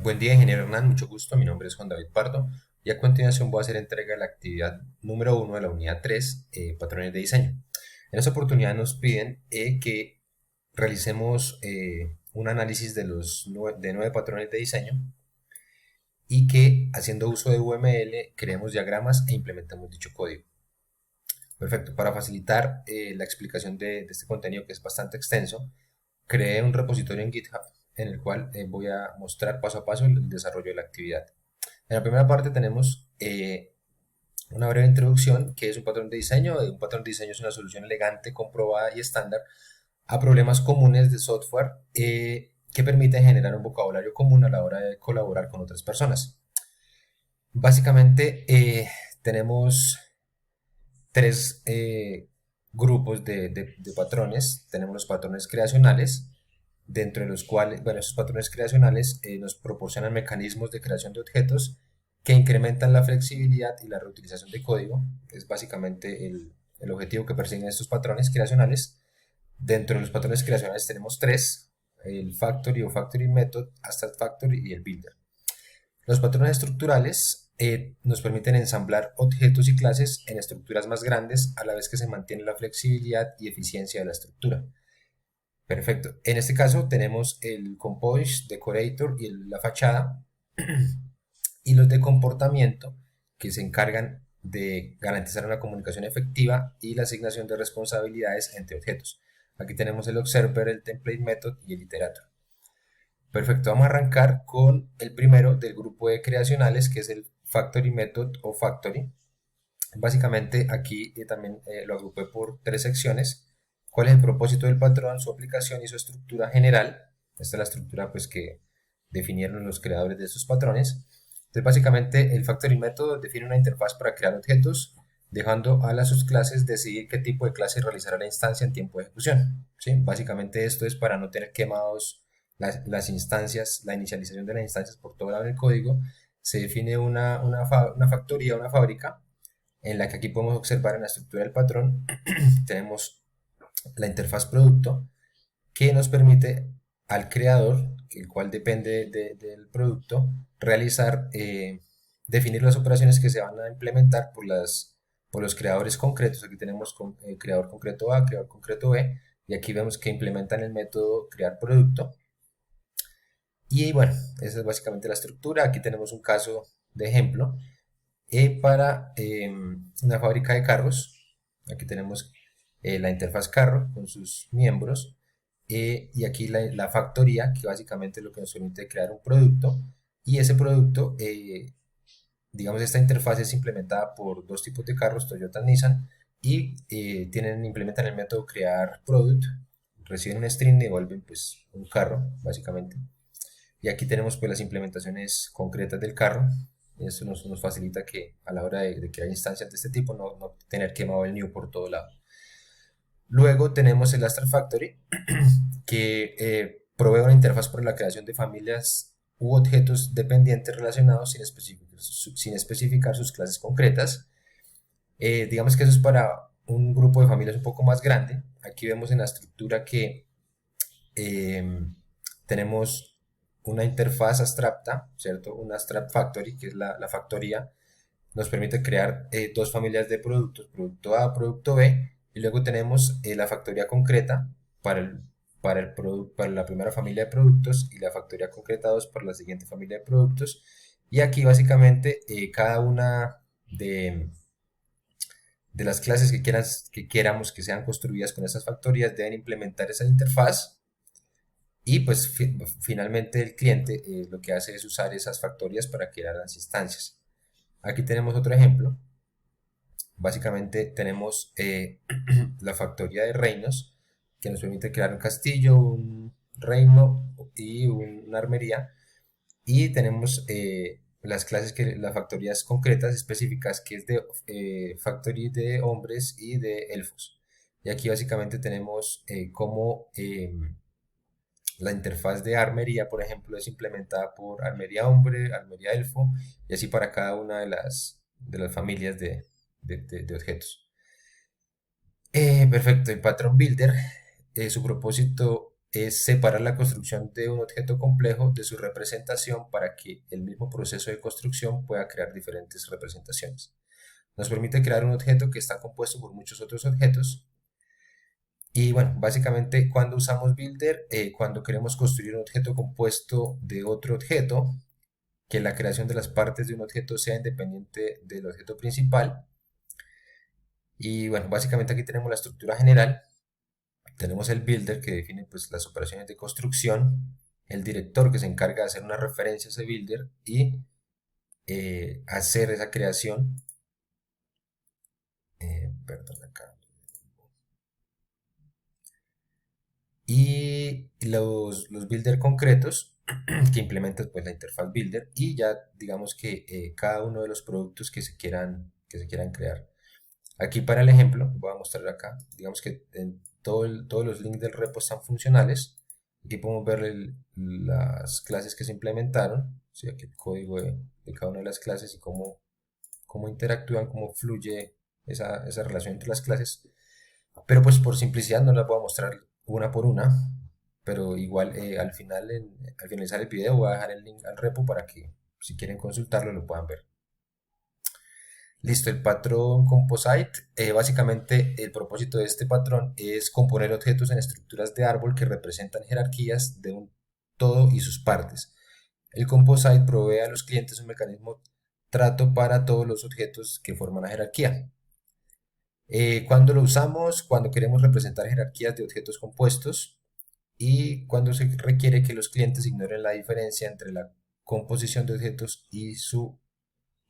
Buen día, ingeniero Hernán, mucho gusto. Mi nombre es Juan David Pardo y a continuación voy a hacer entrega de la actividad número uno de la unidad 3, patrones de diseño. En esta oportunidad nos piden que realicemos un análisis de 9 patrones de diseño y que haciendo uso de UML creemos diagramas e implementemos dicho código. Perfecto, para facilitar la explicación de este contenido que es bastante extenso, creé un repositorio en GitHub en el cual voy a mostrar paso a paso el desarrollo de la actividad. En la primera parte tenemos una breve introducción, que es un patrón de diseño. Un patrón de diseño es una solución elegante, comprobada y estándar a problemas comunes de software que permiten generar un vocabulario común a la hora de colaborar con otras personas. Básicamente tenemos tres grupos de patrones. Tenemos los patrones creacionales, dentro de los cuales, bueno, esos patrones creacionales nos proporcionan mecanismos de creación de objetos que incrementan la flexibilidad y la reutilización de código. Es básicamente el objetivo que persiguen estos patrones creacionales. Dentro de los patrones creacionales tenemos tres: el Factory o Factory Method, Abstract Factory y el Builder. Los patrones estructurales nos permiten ensamblar objetos y clases en estructuras más grandes a la vez que se mantiene la flexibilidad y eficiencia de la estructura. Perfecto. En este caso tenemos el Compose, Decorator y la fachada, y los de comportamiento, que se encargan de garantizar una comunicación efectiva y la asignación de responsabilidades entre objetos. Aquí tenemos el Observer, el Template Method y el Iterator. Perfecto, vamos a arrancar con el primero del grupo de creacionales, que es el Factory Method o Factory. Básicamente aquí también lo agrupé por tres secciones. ¿Cuál es el propósito del patrón, su aplicación y su estructura general? Esta es la estructura pues que definieron los creadores de estos patrones. Entonces básicamente el Factory Method define una interfaz para crear objetos, dejando a las subclases decidir qué tipo de clase realizará la instancia en tiempo de ejecución. ¿Sí? Básicamente esto es para no tener quemados las instancias, la inicialización de las instancias por todo lado del código. Se define una factoría, una fábrica, en la que aquí podemos observar en la estructura del patrón tenemos la interfaz producto, que nos permite al creador, el cual depende del producto, realizar, definir las operaciones que se van a implementar por los creadores concretos. Aquí tenemos creador concreto A, creador concreto B, y aquí vemos que implementan el método crear producto. Y bueno, esa es básicamente la estructura. Aquí tenemos un caso de ejemplo para una fábrica de carros. Aquí tenemos la interfaz carro con sus miembros, y aquí la factoría, que básicamente es lo que nos permite crear un producto, y ese producto, digamos, esta interfaz es implementada por dos tipos de carros, Toyota y Nissan, y implementan el método crear product, reciben un string y devuelven pues un carro básicamente. Y aquí tenemos pues las implementaciones concretas del carro. Esto nos facilita que a la hora de crear instancias de este tipo no tener quemado el new por todo lado. Luego tenemos el Astra Factory, que provee una interfaz para la creación de familias u objetos dependientes relacionados sin especificar sus clases concretas. Digamos que eso es para un grupo de familias un poco más grande. Aquí vemos en la estructura que eh, tenemos una interfaz abstracta, ¿cierto? Una Abstract Factory, que es la factoría, nos permite crear dos familias de productos, producto A, producto B, y luego tenemos la factoría concreta para, para la primera familia de productos y la factoría concreta 2 para la siguiente familia de productos. Y aquí básicamente cada una de las clases que queramos que sean construidas con esas factorías deben implementar esa interfaz, y pues finalmente el cliente lo que hace es usar esas factorías para crear las instancias. Aquí tenemos otro ejemplo. Básicamente tenemos la factoría de reinos, que nos permite crear un castillo, un reino y una armería. Y tenemos las factorías concretas específicas, que es de factory de hombres y de elfos. Y aquí básicamente tenemos cómo la interfaz de armería, por ejemplo, es implementada por armería hombre, armería elfo, y así para cada una de las familias de objetos. Perfecto, el Pattern Builder, su propósito es separar la construcción de un objeto complejo de su representación para que el mismo proceso de construcción pueda crear diferentes representaciones. Nos permite crear un objeto que está compuesto por muchos otros objetos. Y bueno, básicamente cuando usamos Builder, cuando queremos construir un objeto compuesto de otro objeto, que la creación de las partes de un objeto sea independiente del objeto principal. Y bueno, básicamente aquí tenemos la estructura general. Tenemos el builder que define pues, las operaciones de construcción, el director que se encarga de hacer una referencia a ese builder y hacer esa creación. Perdón, acá. Y los builder concretos que implementan pues, la interfaz builder y ya digamos que cada uno de los productos que se quieran crear. Aquí para el ejemplo, voy a mostrar acá, digamos que en todos los links del repo están funcionales. Aquí podemos ver las clases que se implementaron, ¿sí? Aquí el código de cada una de las clases y cómo interactúan, cómo fluye esa relación entre las clases. Pero pues por simplicidad no las voy a mostrar una por una, pero igual al finalizar el video voy a dejar el link al repo para que si quieren consultarlo lo puedan ver. Listo, el patrón Composite. Básicamente el propósito de este patrón es componer objetos en estructuras de árbol que representan jerarquías de un todo y sus partes. El Composite provee a los clientes un mecanismo trato para todos los objetos que forman la jerarquía. Cuando lo usamos, cuando queremos representar jerarquías de objetos compuestos y cuando se requiere que los clientes ignoren la diferencia entre la composición de objetos y su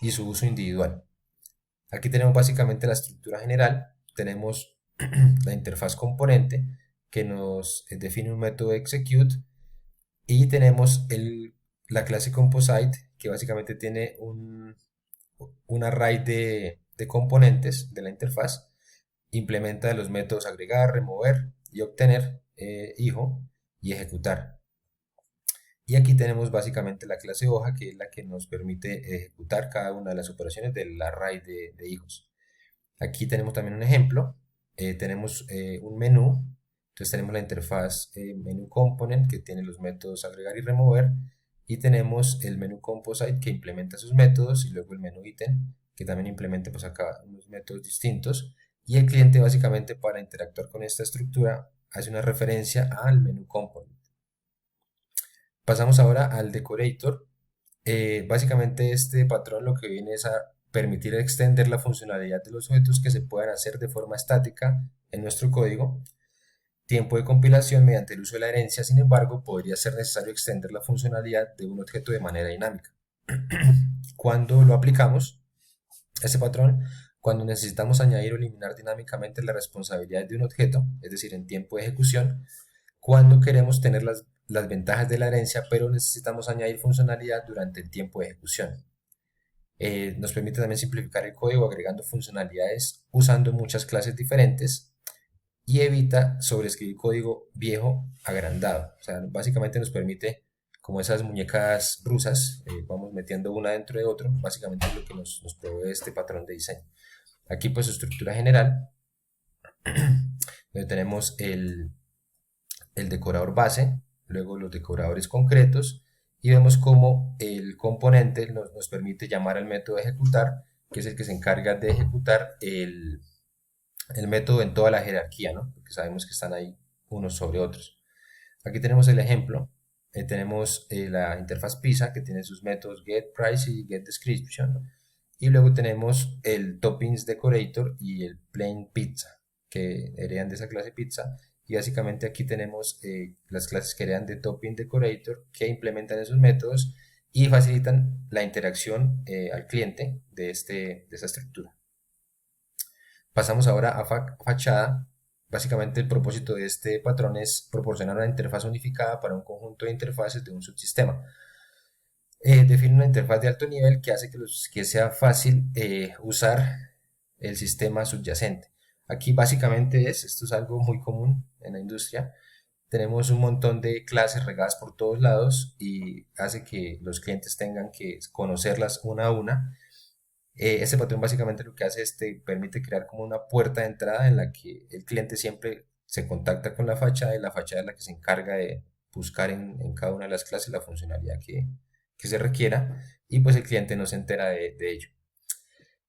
uso individual. Aquí tenemos básicamente la estructura general, tenemos la interfaz componente que nos define un método execute y tenemos la clase composite que básicamente tiene un array de componentes de la interfaz, implementa los métodos agregar, remover y obtener, hijo y ejecutar. Y aquí tenemos básicamente la clase hoja, que es la que nos permite ejecutar cada una de las operaciones del array de hijos. Aquí tenemos también un ejemplo. Tenemos un menú. Entonces tenemos la interfaz menú component que tiene los métodos agregar y remover. Y tenemos el menú composite que implementa sus métodos y luego el menú ítem que también implementa pues acá unos métodos distintos. Y el cliente básicamente para interactuar con esta estructura hace una referencia al menú component. Pasamos ahora al decorator. Básicamente este patrón lo que viene es a permitir extender la funcionalidad de los objetos que se puedan hacer de forma estática en nuestro código. Tiempo de compilación mediante el uso de la herencia, sin embargo, podría ser necesario extender la funcionalidad de un objeto de manera dinámica. Cuando lo aplicamos, este patrón, cuando necesitamos añadir o eliminar dinámicamente la responsabilidad de un objeto, es decir, en tiempo de ejecución, cuando queremos tener las ventajas de la herencia, pero necesitamos añadir funcionalidad durante el tiempo de ejecución. Nos permite también simplificar el código agregando funcionalidades usando muchas clases diferentes y evita sobreescribir código viejo agrandado. O sea, básicamente nos permite, como esas muñecas rusas, vamos metiendo una dentro de otro, básicamente es lo que nos provee este patrón de diseño. Aquí pues su estructura general, donde tenemos el decorador base, luego los decoradores concretos y vemos cómo el componente nos permite llamar al método ejecutar, que es el que se encarga de ejecutar el método en toda la jerarquía, ¿no? Porque sabemos que están ahí unos sobre otros. Aquí tenemos el ejemplo. Tenemos la interfaz PISA que tiene sus métodos getPrice y getDescription. Y luego tenemos el toppings decorator y el plain pizza que heredan de esa clase pizza. Y básicamente aquí tenemos las clases que heredan de topping decorator que implementan esos métodos y facilitan la interacción al cliente de esa estructura. Pasamos ahora a fachada. Básicamente el propósito de este patrón es proporcionar una interfaz unificada para un conjunto de interfaces de un subsistema. Define una interfaz de alto nivel que hace que sea fácil usar el sistema subyacente. Aquí básicamente esto es algo muy común en la industria. Tenemos un montón de clases regadas por todos lados y hace que los clientes tengan que conocerlas una a una. Este patrón básicamente lo que hace es te permite crear como una puerta de entrada en la que el cliente siempre se contacta con la fachada y la fachada es la que se encarga de buscar en cada una de las clases la funcionalidad que se requiera y pues el cliente no se entera de ello.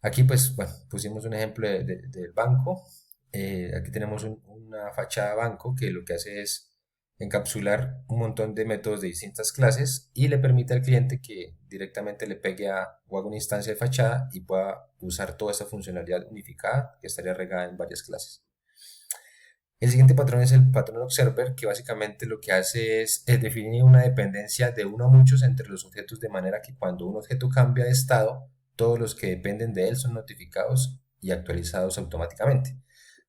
Aquí pues bueno, pusimos un ejemplo del banco. Aquí tenemos una fachada banco que lo que hace es encapsular un montón de métodos de distintas clases y le permite al cliente que directamente le pegue o haga una instancia de fachada y pueda usar toda esa funcionalidad unificada que estaría regada en varias clases. El siguiente patrón es el patrón observer, que básicamente lo que hace es definir una dependencia de uno a muchos entre los objetos de manera que cuando un objeto cambia de estado, todos los que dependen de él son notificados y actualizados automáticamente.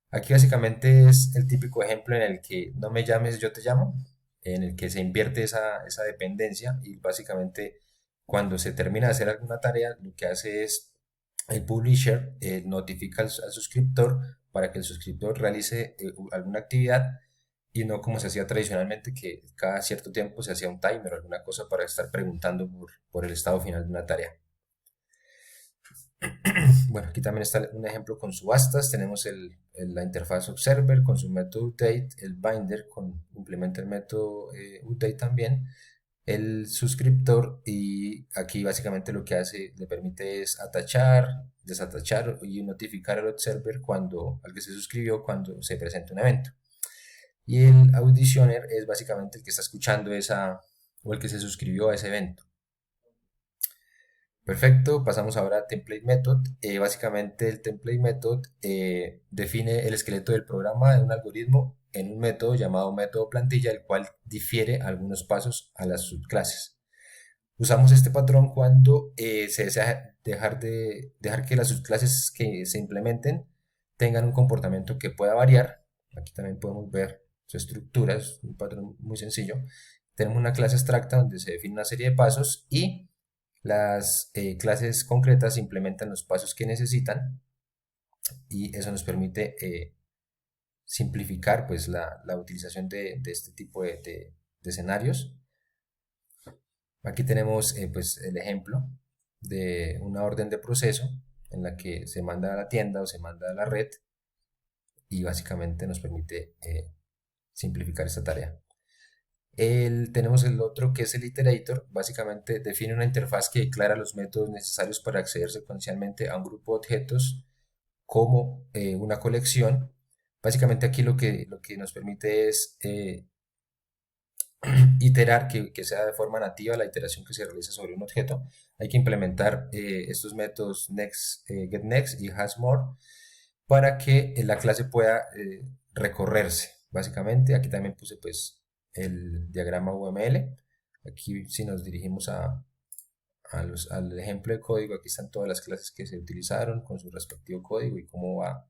Aquí básicamente es el típico ejemplo en el que no me llames, yo te llamo, en el que se invierte esa dependencia y básicamente cuando se termina de hacer alguna tarea, lo que hace es el publisher notifica al suscriptor para que el suscriptor realice alguna actividad y no como se hacía tradicionalmente, que cada cierto tiempo se hacía un timer o alguna cosa para estar preguntando por el estado final de una tarea. Bueno, aquí también está un ejemplo con subastas. Tenemos la interfaz observer con su método update, el binder implementa el método update también, el suscriptor y aquí básicamente lo que hace, le permite es atachar, desatachar y notificar al observer al que se suscribió cuando se presenta un evento. Y el auditioner es básicamente el que está escuchando o el que se suscribió a ese evento. Perfecto, pasamos ahora a Template Method. Básicamente el Template Method define el esqueleto del programa de un algoritmo en un método llamado método plantilla, el cual difiere algunos pasos a las subclases. Usamos este patrón cuando se desea dejar que las subclases que se implementen tengan un comportamiento que pueda variar. Aquí también podemos ver su estructura, es un patrón muy sencillo. Tenemos una clase abstracta donde se define una serie de pasos y las clases concretas implementan los pasos que necesitan y eso nos permite simplificar pues, la utilización de este tipo de escenarios. Aquí tenemos pues, el ejemplo de una orden de proceso en la que se manda a la tienda o se manda a la red y básicamente nos permite simplificar esta tarea. Tenemos el otro que es el iterator, básicamente define una interfaz que declara los métodos necesarios para acceder secuencialmente a un grupo de objetos como una colección. Básicamente aquí lo que nos permite es iterar, que sea de forma nativa la iteración que se realiza sobre un objeto. Hay que implementar estos métodos next, getNext y hasMore para que la clase pueda recorrerse. Básicamente, aquí también puse pues el diagrama UML. Aquí si nos dirigimos al ejemplo de código, aquí están todas las clases que se utilizaron con su respectivo código y cómo va,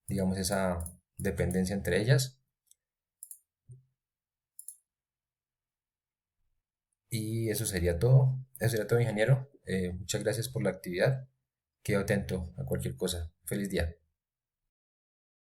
digamos, esa dependencia entre ellas. Y eso sería todo. Eso sería todo, ingeniero. Muchas gracias por la actividad. Quedo atento a cualquier cosa. Feliz día.